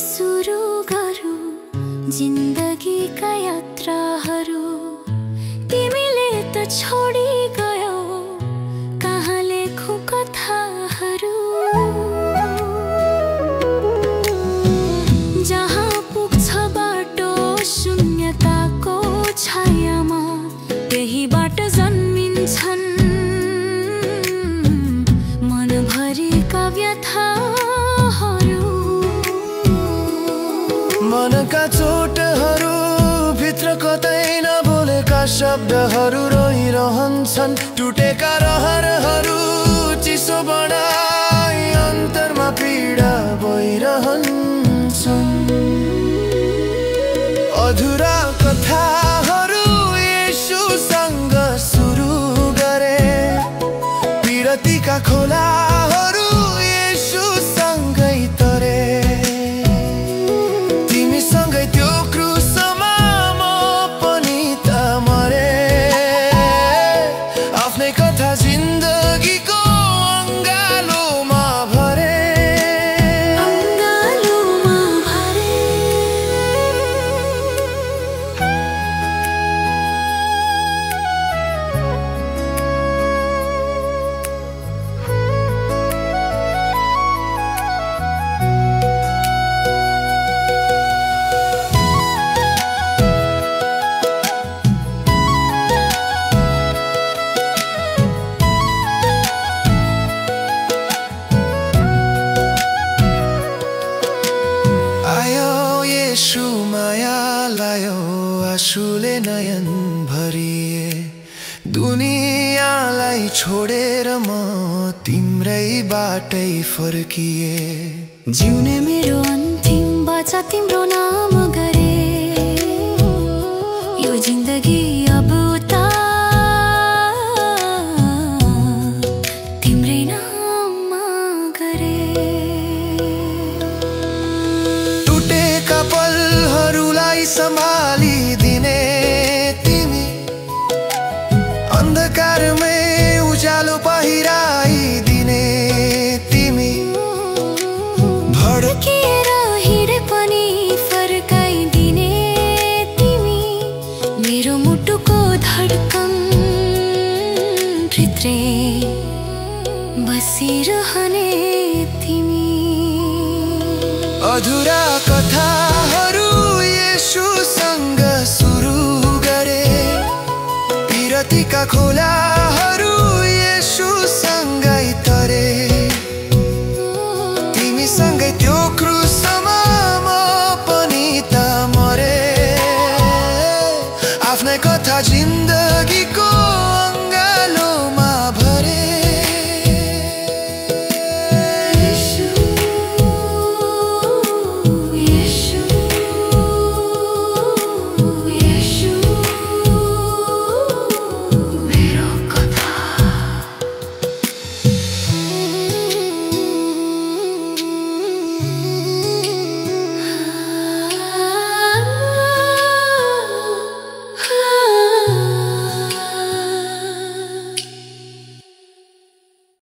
सुरु गरौँ जिन्दगीका यात्राहरू तिमीले त छोडी गयौ कहाँ लेखौँ कथाहरू जहाँ पुग्छ बाटो शून्यताको छायामा त्यही बाटो जन्मिन्छन् मनभरिका व्यथाहरू मनका चोटहरू भित्र कतै नबोलेका शब्दहरू रोइरहन्छन् टुटेका रहरहरू चिसो बनाई अन्तरमा पीडा बोइरहन्छन् अधुरा कथाहरू येशूसँग सुरु गरे विरतीका खोलाहरू येशूसँगै तरे येशू माया लायो आँसुले नयन भरिए दुनियाँलाई छोडेर म तिम्रै बाटै फर्किए जिउने मेरो अन्तिम बाचा तिम्रो नाम गरे यो जिन्दगी अब उता तिम्रै नाममा गरे पलहरूलाई सम्हालिदिने तिमी अन्धकारमै उज्यालो पहिराइदिने तिमी भड्किएर हिँडे पनि फर्काइदिने तिमी मेरो मुटुको धड्कन भित्रै बसिरहने तिमी अधुरा कथाहरू येशूसँग सुरु गरे विरतीका खोलाहरू